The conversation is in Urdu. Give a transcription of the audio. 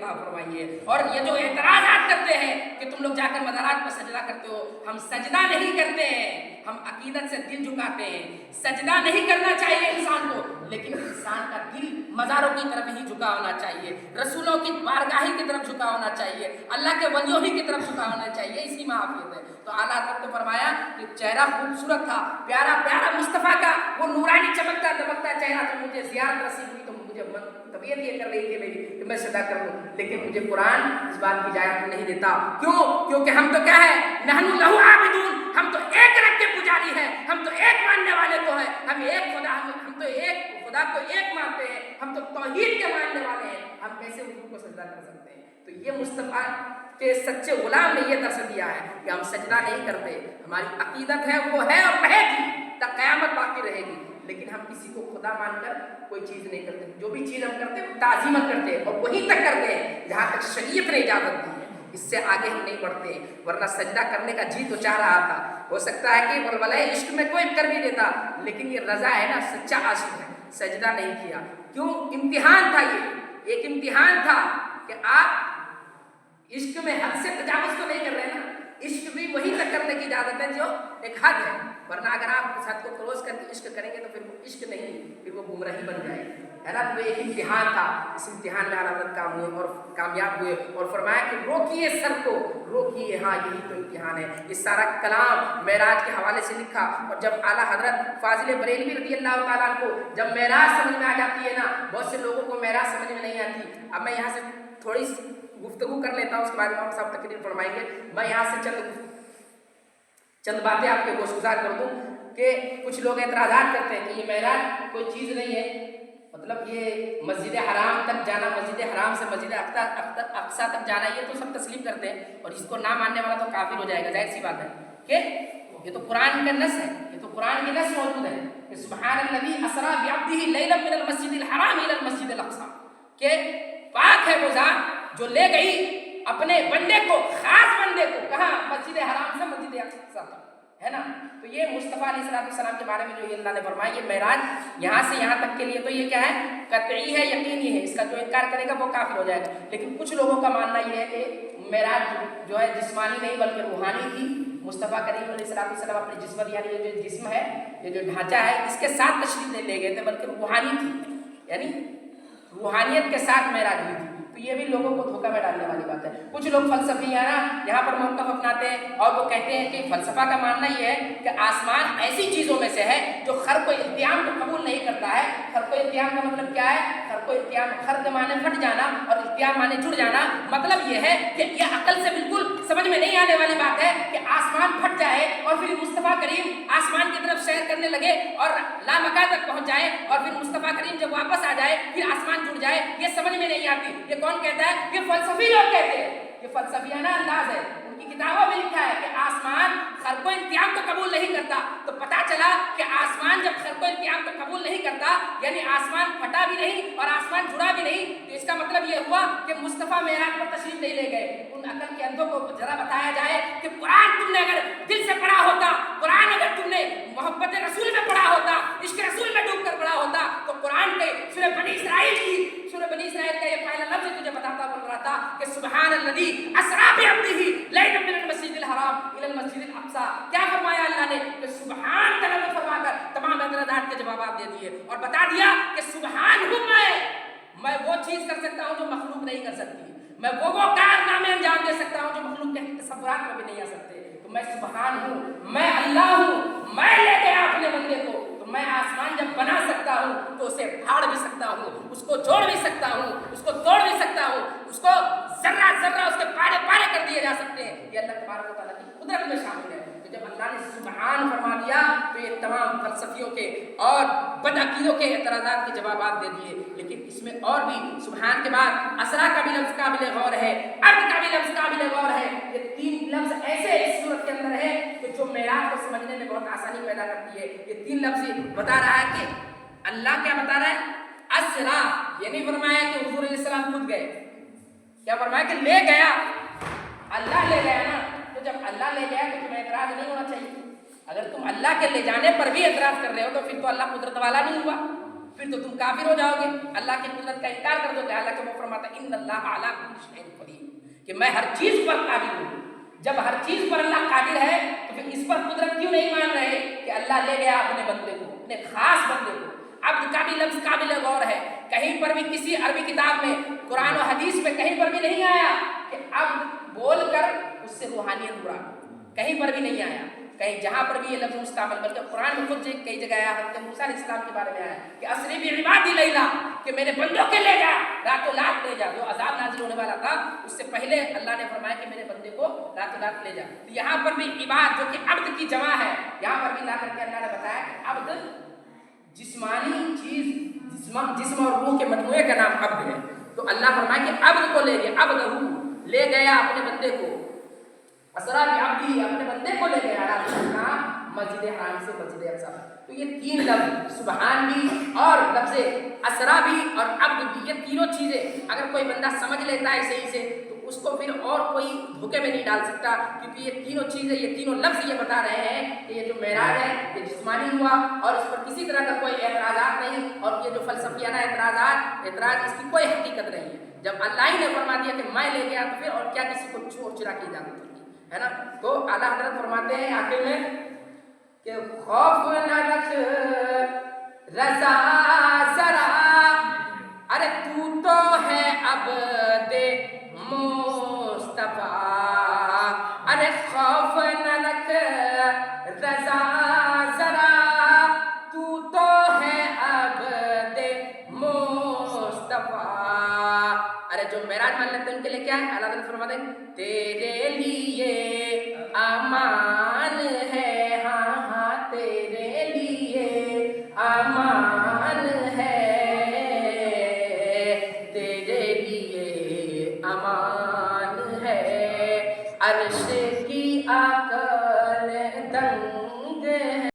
عطا فرمائیے۔ اور یہ جو اعتراضات کرتے ہیں کہ تم لوگ جا کر مزارات پر سجدہ کرتے ہو، ہم سجدہ نہیں کرتے ہیں، ہم عقیدت سے دل جھکاتے ہیں۔ سجدہ نہیں کرنا چاہیے انسان کو، لیکن انسان کا دل مزاروں کی طرف ہی جھکا ہونا چاہیے، رسولوں کی بارگاہی کی طرف جھکا ہونا چاہیے، اللہ کے ولیوں ہی کی طرف جھکا ہونا چاہیے، اسی میں حافظ ہے۔ تو اعلیٰ حضرت نے فرمایا کہ چہرہ خوبصورت تھا، پیارا پیارا مصطفیٰ کا وہ نورانی چمکتا دمکتا چہرہ، تو مجھے زیارت نصیب ہوئی، تو مجھے طبیعت یہ کر رہی تھی میری کہ میں سجدہ کر لوں، لیکن مجھے قرآن اس بات کی اجازت نہیں دیتا۔ کیوں؟ کیونکہ ہم تو کیا ہے، نحن لہ عابدون، ہم تو ایک رب کے پجاری ہیں، ہم تو ایک ماننے والے کو ہیں، ہم ایک خدا، ہم تو ایک خدا کو ایک مانتے ہیں، ہم تو توحید کے ماننے والے ہیں، ہم کیسے حضور کو سجدہ کر سکتے ہیں؟ تو یہ مصطفیٰ کے سچے غلام نے یہ درس دیا ہے کہ ہم سجدہ نہیں کرتے، ہماری عقیدت ہے وہ ہے اور رہے گی تک قیامت باقی رہے گی، لیکن ہم کسی کو خدا مان کر کوئی چیز نہیں کرتے، جو بھی چیز ہم کرتے ہیں وہ تعظیماً کرتے ہیں، اور وہیں تک کرتے ہیں جہاں تک شریعت نے اجازت دی ہے، اس سے آگے ہم نہیں بڑھتے، ورنہ سجدہ کرنے کا جی تو چاہ رہا تھا، ہو سکتا ہے کہ ولولہ عشق میں کوئی کر بھی دیتا، لیکن یہ رضا ہے نا، سچا عاشق ہے، سجدہ نہیں کیا۔ کیوں؟ امتحان تھا، یہ ایک امتحان تھا کہ آپ عشق میں حد سے تجاوز تو نہیں کر رہے نا، عشق بھی وہی تک کرنے کی اجازت ہے جو ایک حد ہے، ورنہ اگر آپ اس حد کو کروس کر کے عشق کریں گے تو پھر وہ عشق نہیں، پھر وہ گمراہی بن جائے گی، ہے نا۔ تو ایک امتحان تھا، اس امتحان میں اعلیٰ حضرت کام ہوئے اور کامیاب ہوئے، اور فرمایا کہ روکیے سر کو، روکیے، ہاں یہی تو امتحان ہے۔ یہ سارا کلام معراج کے حوالے سے لکھا، اور جب اعلیٰ حضرت فاضل بریلوی رضی اللہ تعالیٰ عنہ کو جب معراج سمجھ میں آ جاتی ہے نا، بہت سے لوگوں کو معراج سمجھ میں نہیں آتی۔ اب میں یہاں سے تھوڑی گفتگو کر لیتا ہوں، اس کے بعد امام صاحب تقریر فرمائیں گے، میں یہاں سے چند باتیں آپ کے گوشگزار کر دوں کہ کچھ لوگ اعتراضات کرتے ہیں کہ یہ معراج کوئی چیز نہیں ہے، مطلب یہ مسجد حرام تک جانا، مسجد حرام سے مسجد اقصیٰ تک جانا، یہ تو سب تسلیم کرتے ہیں، اور اس کو نہ ماننے والا تو کافر ہو جائے گا، ظاہر سی بات ہے کہ یہ تو قرآن کا نص ہے، یہ تو قرآن کی نص موجود ہے کہ سبحان الذی اسریٰ بعبدہ لیلا من المسجد الحرام الی المسجد الاقصیٰ، کہ پاک ہے وہ ذات جو لے گئی اپنے بندے کو، خاص بندے کو، کہاں؟ مسجد حرام سے مسجد اقصیٰ تک، ہے نا۔ تو یہ مصطفیٰ علیہ السلام کے بارے میں جو اللہ نے فرمایا، یہ معراج یہاں سے یہاں تک کے لیے تو یہ کیا ہے؟ قطعی ہے، یقینی ہے، اس کا جو انکار کرے گا وہ کافر ہو جائے گا۔ لیکن کچھ لوگوں کا ماننا یہ ہے کہ معراج جو ہے جسمانی نہیں بلکہ روحانی تھی، مصطفیٰ کریم علیہ السلام اپنے جسم، یعنی یہ جو جسم ہے، یہ جو ڈھانچہ ہے، اس کے ساتھ تشریف نہیں لے گئے تھے، بلکہ روحانی تھی، یعنی روحانیت کے ساتھ معراج ہوئی تھی۔ تو یہ بھی لوگوں کو دھوکہ میں ڈالنے والی بات ہے۔ کچھ لوگ فلسفی ہیں نا، یہاں پر موقف اپناتے ہیں اور وہ کہتے ہیں کہ فلسفہ کا ماننا یہ ہے کہ آسمان ایسی چیزوں میں سے ہے جو خرق و التیام کو قبول نہیں کرتا ہے۔ خرق و التیام کا مطلب کیا ہے؟ خرق و التیام، خرق مانے پھٹ جانا اور التیام مانے جڑ جانا، مطلب یہ ہے کہ یہ عقل سے بالکل سمجھ میں نہیں آنے والی بات ہے کہ آسمان پھٹ جائے اور پھر مصطفیٰ کریم آسمان کی طرف سیر کرنے لگے اور لامکان تک پہنچ جائے، اور پھر مصطفیٰ کریم جب واپس آ جائے پھر آسمان جڑ جائے، یہ سمجھ میں نہیں آتی۔ یہ کون کہتا ہے؟ یہ فلسفی لوگ کہتے ہیں، یہ فلسفیانہ انداز ہے، ان کی کتابوں میں لکھا ہے کہ آسمان خرق و التیام کو قبول نہیں کرتا۔ تو پتا چلا کہ آسمان جب خرق و التیام کو قبول نہیں کرتا، یعنی آسمان پھٹا بھی نہیں اور آسمان جڑا بھی نہیں، تو اس کا مطلب یہ ہوا کہ مصطفیٰ معراج پر تشریف نہیں لے گئے۔ ان عقل کے اندھوں کو ذرا بتایا جائے کہ قرآن تم نے اگر دل سے پڑھا ہوتا، قرآن اگر تم نے محبت رسول میں پڑھا ہوتا، عشق رسول میں ڈوب کر پڑھا ہوتا، تو قرآن کے سورہ بنی اسرائیل کا یہ پہلا لفظ تجھے بتاتا بول رہا تھا کہ سبحان الذی اسریٰ بعبدہ لیلا من المسجد الحرام الی المسجد الاقصیٰ۔ کیا فرمایا اللہ نے؟ کہ سبحان تعالیٰ فرما کر تمام اعتراضات کے جوابات دے دیے اور بتا دیا کہ سبحان ہوں، میں وہ چیز کر سکتا ہوں جو مخلوق نہیں کر سکتی، میں وہ کارنامے انجام دے سکتا ہوں جو مخلوق کے تصورات میں بھی نہیں آ سکتے۔ تو میں سبحان ہوں، میں اللہ ہوں، میں لے گیا اپنے بندے کو، تو میں آسمان جب بنا سکتا ہوں تو اسے پھاڑ بھی سکتا ہوں، اس کو جوڑ بھی سکتا ہوں، اس کو توڑ بھی سکتا ہوں، اس کو ذرہ ذرہ اس کے پارے پارے کر دیے جا سکتے ہیں۔ یہ اللہ تبارک و تعالیٰ کی قدرت میں شامل ہے۔ تو جب اللہ نے سبحان فرما دیا تو یہ تمام فلسفیوں کے اور بدعقیدوں کے اعتراضات کے جوابات دے دیے۔ لیکن اس میں اور بھی سبحان کے بعد اسرا کا بھی لفظ قابل غور ہے، عبد کا بھی لفظ قابل غور ہے۔ یہ تین لفظ ایسے اس صورت کے اندر ہے کہ جو معراج کو سمجھنے میں بہت آسانی پیدا کرتی ہے۔ یہ تین لفظ بتا رہا ہے کہ اللہ کیا بتا رہا ہے؟ اسرا، یہ نہیں فرمایا کہ حضور علیہ السلام خود گئے، کیا فرمایا کہ لے گیا، اللہ لے گیا نا۔ تو جب اللہ لے گیا تو تمہیں اعتراض نہیں ہونا چاہیے۔ اگر تم اللہ کے لے جانے پر بھی اعتراض کر رہے ہو تو پھر تو اللہ قدرت والا نہیں ہوا، پھر تو تم کافر ہو جاؤ گے، اللہ کی قدرت کا انکار کر دو گے۔ حالانکہ وہ فرماتا ہے ان اللہ علی کل شیء قدیر، کہ میں ہر چیز پر قادر ہوں۔ جب ہر چیز پر اللہ قادر ہے تو پھر اس پر قدرت کیوں نہیں مان رہے کہ اللہ لے گیا اپنے بندے کو، اپنے خاص بندے کو۔ عبد کا بھی لفظ قابل غور ہے، کہیں پر بھی کسی عربی کتاب میں، قرآن و حدیث میں کہیں پر بھی نہیں آیا کہ عبد بول کر اس سے روحانیت مراد، کہیں پر بھی نہیں آیا۔ کہیں جہاں پر بھی یہ لفظ مستعمل، بلکہ قرآن میں خود کئی جگہ آیا، حضرت موسیٰ علیہ السلام کے بارے میں آیا کہ اسری بعبادی لیلا، کہ میرے بندوں کے لے جا، راتوں رات لے جا۔ جو عذاب نازل ہونے والا تھا اس سے پہلے اللہ نے فرمایا کہ میرے بندے کو راتوں رات لے جا۔ یہاں پر بھی عباد جو کہ عبد کی جمع ہے، یہاں پر بھی لا کر کے اللہ نے بتایا کہ عبد جسمانی چیز، جسم اور روح کے مجموعے کا نام عبد ہے۔ تو اللہ فرمایا کہ عبد کو لے گیا، عبد لے گیا اپنے بندے کو، اسرا بعبدی، اپنے بندے کو لے گیا راستہ مسجد حرام سے مسجد اقصی۔ تو یہ تین لفظ سبحان بھی اور لفظ اسرا بھی اور عبد بھی، یہ تینوں چیزیں اگر کوئی بندہ سمجھ لیتا ہے صحیح سے تو اس کو پھر اور کوئی دھوکے میں نہیں ڈال سکتا، کیونکہ یہ تینوں چیزیں، یہ تینوں لفظ یہ بتا رہے ہیں کہ یہ جو معراج ہے یہ جسمانی ہوا اور اس پر کسی طرح کا کوئی اعتراضات نہیں، اور یہ جو فلسفیانہ اعتراض اس کی کوئی حقیقت نہیں ہے۔ جب اللہ ہی نے فرما دیا کہ میں لے گیا تو پھر اور کیا کسی کو چور چرا کی اجازت ہے نا۔ تو اعلیٰ حضرت فرماتے ہیں آخر میں کہ خوف نہ رکھ رضا ذرا، ارے تو تو ہے عبد مصطفیٰ، ارے خوف نہ رکھ رضا ذرا، تو تو ہے عبد مصطفیٰ۔ ارے جو معراج مان لیتے ہیں ان کے لیے کیا ہے؟ اللہ تعالیٰ فرماتے ہیں تیرے لیے امان ہے، ہاں ہاں تیرے لیے امان ہے، تیرے لیے امان ہے، عرش کی عقل دنگ